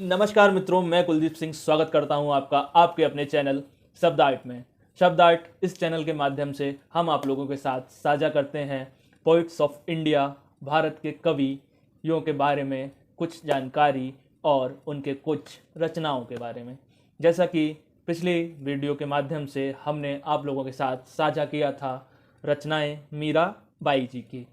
नमस्कार मित्रों, मैं कुलदीप सिंह स्वागत करता हूं आपका आपके अपने चैनल शब्द आर्ट में। शब्द आर्ट इस चैनल के माध्यम से हम आप लोगों के साथ साझा करते हैं पोइट्स ऑफ इंडिया, भारत के कवियों के बारे में कुछ जानकारी और उनके कुछ रचनाओं के बारे में। जैसा कि पिछली वीडियो के माध्यम से हमने आप लोगों के साथ साझा किया था रचनाएं मीरा बाई जी की।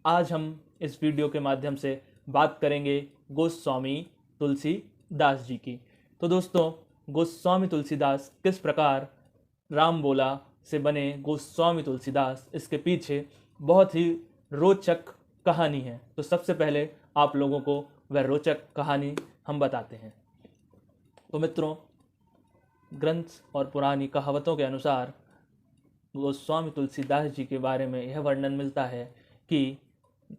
आज हम इस वीडियो के माध्यम से बात करेंगे गोस्वामी तुलसीदास जी की। तो दोस्तों, गोस्वामी तुलसीदास किस प्रकार राम बोला से बने गोस्वामी तुलसीदास, इसके पीछे बहुत ही रोचक कहानी है। तो सबसे पहले आप लोगों को वह रोचक कहानी हम बताते हैं। तो मित्रों, ग्रंथ और पुरानी कहावतों के अनुसार गोस्वामी तुलसीदास जी के बारे में यह वर्णन मिलता है कि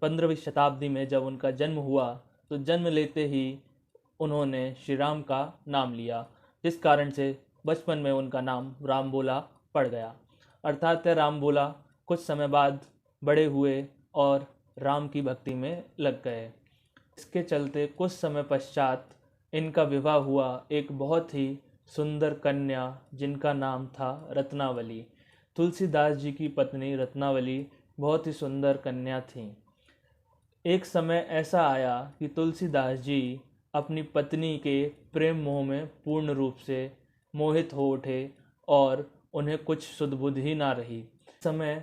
15वीं शताब्दी में जब उनका जन्म हुआ तो जन्म लेते ही उन्होंने श्री राम का नाम लिया, जिस कारण से बचपन में उनका नाम राम बोला पड़ गया। अर्थात राम बोला कुछ समय बाद बड़े हुए और राम की भक्ति में लग गए। इसके चलते कुछ समय पश्चात इनका विवाह हुआ एक बहुत ही सुंदर कन्या जिनका नाम था रत्नावली। तुलसीदास जी की पत्नी रत्नावली बहुत ही सुंदर कन्या थी। एक समय ऐसा आया कि तुलसीदास जी अपनी पत्नी के प्रेम मोह में पूर्ण रूप से मोहित हो उठे और उन्हें कुछ सुध बुध ही ना रही। समय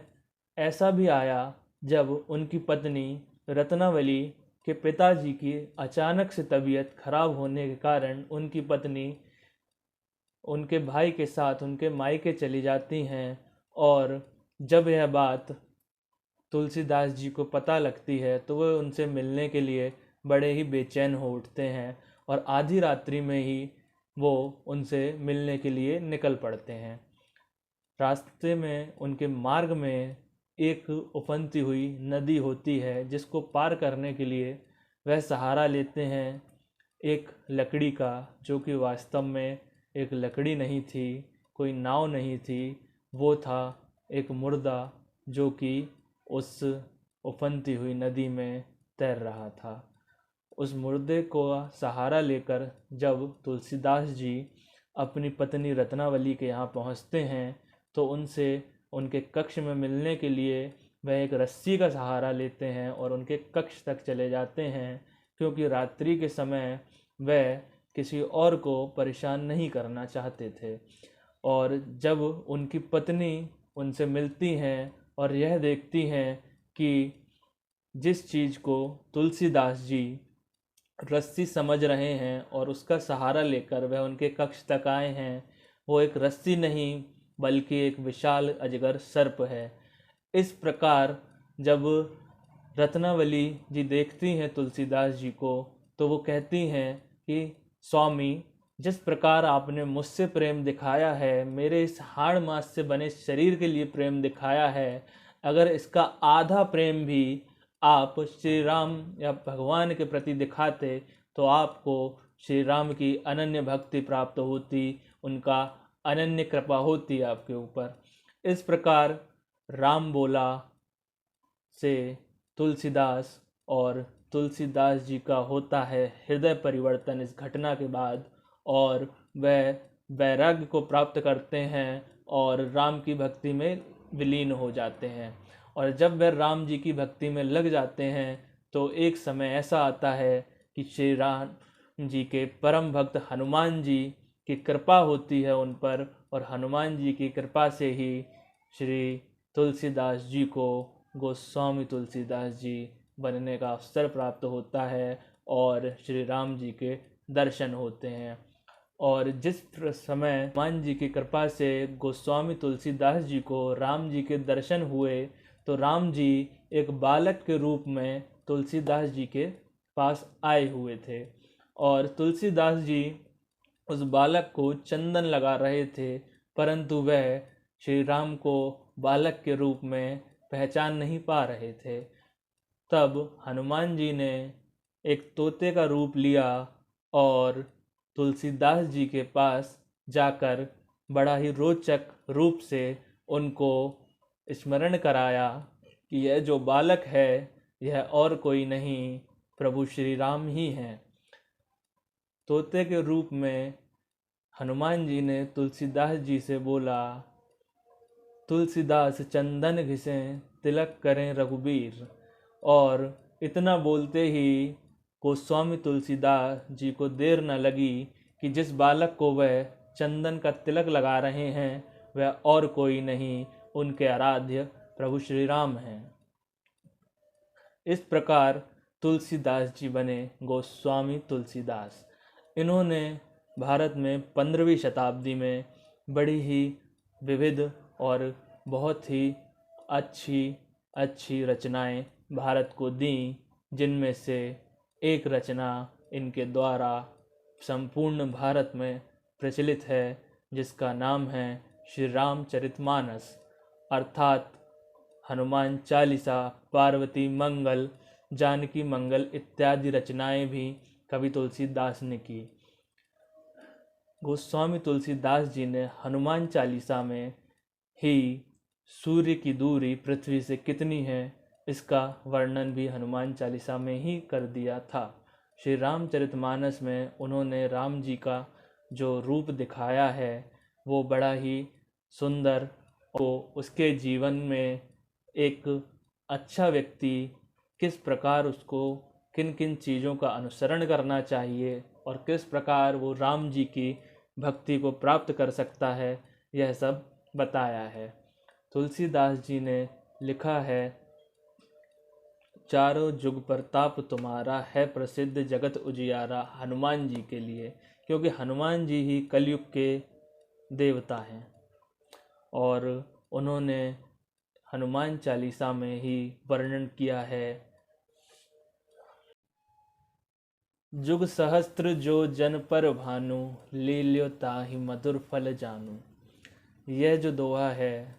ऐसा भी आया जब उनकी पत्नी रत्नावली के पिताजी की अचानक से तबीयत खराब होने के कारण उनकी पत्नी उनके भाई के साथ उनके मायके चली जाती हैं। और जब यह बात तुलसीदास जी को पता लगती है तो वह उनसे मिलने के लिए बड़े ही बेचैन हो उठते हैं और आधी रात्रि में ही वो उनसे मिलने के लिए निकल पड़ते हैं। रास्ते में उनके मार्ग में एक उफनती हुई नदी होती है, जिसको पार करने के लिए वह सहारा लेते हैं एक लकड़ी का, जो कि वास्तव में एक लकड़ी नहीं थी, कोई नाव नहीं थी, वो था एक मुर्दा जो कि उस उफनती हुई नदी में तैर रहा था। उस मुर्दे को सहारा लेकर जब तुलसीदास जी अपनी पत्नी रत्नावली के यहाँ पहुँचते हैं तो उनसे उनके कक्ष में मिलने के लिए वह एक रस्सी का सहारा लेते हैं और उनके कक्ष तक चले जाते हैं, क्योंकि रात्रि के समय वह किसी और को परेशान नहीं करना चाहते थे। और जब उनकी पत्नी उनसे मिलती हैं और यह देखती हैं कि जिस चीज़ को तुलसीदास जी रस्सी समझ रहे हैं और उसका सहारा लेकर वह उनके कक्ष तक आए हैं, वो एक रस्सी नहीं बल्कि एक विशाल अजगर सर्प है। इस प्रकार जब रत्नावली जी देखती हैं तुलसीदास जी को तो वो कहती हैं कि स्वामी, जिस प्रकार आपने मुझसे प्रेम दिखाया है, मेरे इस हाड़ मांस से बने शरीर के लिए प्रेम दिखाया है, अगर इसका आधा प्रेम भी आप श्री राम या भगवान के प्रति दिखाते तो आपको श्री राम की अनन्य भक्ति प्राप्त होती, उनका अनन्य कृपा होती आपके ऊपर। इस प्रकार राम बोला से तुलसीदास और तुलसीदास जी का होता है हृदय परिवर्तन इस घटना के बाद, और वह वैराग्य को प्राप्त करते हैं और राम की भक्ति में विलीन हो जाते हैं। और जब वह राम जी की भक्ति में लग जाते हैं तो एक समय ऐसा आता है कि श्री राम जी के परम भक्त हनुमान जी की कृपा होती है उन पर, और हनुमान जी की कृपा से ही श्री तुलसीदास जी को गोस्वामी तुलसीदास जी बनने का अवसर प्राप्त होता है और श्री राम जी के दर्शन होते हैं। और जिस समय हनुमान जी की कृपा से गोस्वामी तुलसीदास जी को राम जी के दर्शन हुए तो राम जी एक बालक के रूप में तुलसीदास जी के पास आए हुए थे और तुलसीदास जी उस बालक को चंदन लगा रहे थे, परंतु वह श्री राम को बालक के रूप में पहचान नहीं पा रहे थे। तब हनुमान जी ने एक तोते का रूप लिया और तुलसीदास जी के पास जाकर बड़ा ही रोचक रूप से उनको स्मरण कराया कि यह जो बालक है यह और कोई नहीं, प्रभु श्री राम ही हैं। तोते के रूप में हनुमान जी ने तुलसीदास जी से बोला, तुलसीदास चंदन घिसें तिलक करें रघुबीर। और इतना बोलते ही गोस्वामी तुलसीदास जी को देर न लगी कि जिस बालक को वह चंदन का तिलक लगा रहे हैं वह और कोई नहीं, उनके आराध्य प्रभु श्री राम हैं। इस प्रकार तुलसीदास जी बने गोस्वामी तुलसीदास। इन्होंने भारत में 15वीं शताब्दी में बड़ी ही विविध और बहुत ही अच्छी रचनाएं भारत को दी, जिनमें से एक रचना इनके द्वारा संपूर्ण भारत में प्रचलित है, जिसका नाम है श्री रामचरितमानस, अर्थात हनुमान चालीसा, पार्वती मंगल, जानकी मंगल इत्यादि रचनाएं भी कवि तुलसीदास ने की। गोस्वामी तुलसीदास जी ने हनुमान चालीसा में ही सूर्य की दूरी पृथ्वी से कितनी है इसका वर्णन भी हनुमान चालीसा में ही कर दिया था। श्री रामचरितमानस में उन्होंने राम जी का जो रूप दिखाया है वो बड़ा ही सुंदर, और उसके जीवन में एक अच्छा व्यक्ति किस प्रकार उसको किन किन चीज़ों का अनुसरण करना चाहिए और किस प्रकार वो राम जी की भक्ति को प्राप्त कर सकता है, यह सब बताया है। तुलसीदास जी ने लिखा है, चारों जुग प्रताप तुम्हारा है प्रसिद्ध जगत उजियारा, हनुमान जी के लिए, क्योंकि हनुमान जी ही कलयुग के देवता हैं। और उन्होंने हनुमान चालीसा में ही वर्णन किया है, जुग सहस्त्र जो जन पर भानु, लील्यो ताहि मधुर फल जानू। यह जो दोहा है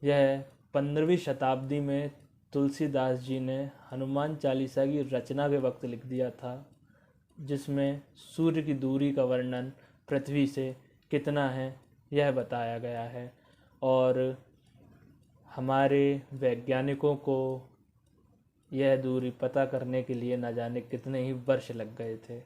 यह 15वीं शताब्दी में तुलसीदास जी ने हनुमान चालीसा की रचना के वक्त लिख दिया था, जिसमें सूर्य की दूरी का वर्णन पृथ्वी से कितना है यह बताया गया है। और हमारे वैज्ञानिकों को यह दूरी पता करने के लिए न जाने कितने ही वर्ष लग गए थे।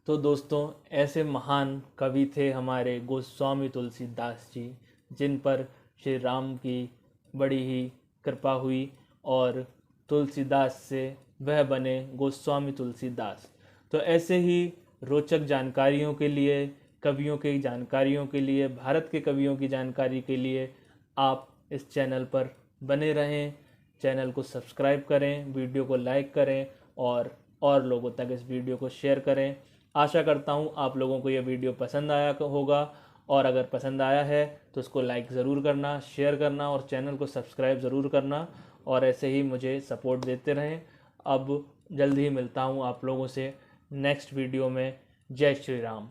तो दोस्तों, ऐसे महान कवि थे हमारे गोस्वामी तुलसीदास जी, जिन पर श्री राम की बड़ी ही कृपा हुई और तुलसीदास से वह बने गोस्वामी तुलसीदास। तो ऐसे ही रोचक जानकारियों के लिए, कवियों की जानकारियों के लिए, भारत के कवियों की जानकारी के लिए आप इस चैनल पर बने रहें। चैनल को सब्सक्राइब करें, वीडियो को लाइक करें और लोगों तक इस वीडियो को शेयर करें। आशा करता हूँ आप लोगों को यह वीडियो पसंद आया होगा, और अगर पसंद आया है तो उसको लाइक ज़रूर करना, शेयर करना और चैनल को सब्सक्राइब ज़रूर करना, और ऐसे ही मुझे सपोर्ट देते रहें। अब जल्द ही मिलता हूँ आप लोगों से नेक्स्ट वीडियो में। जय श्री राम।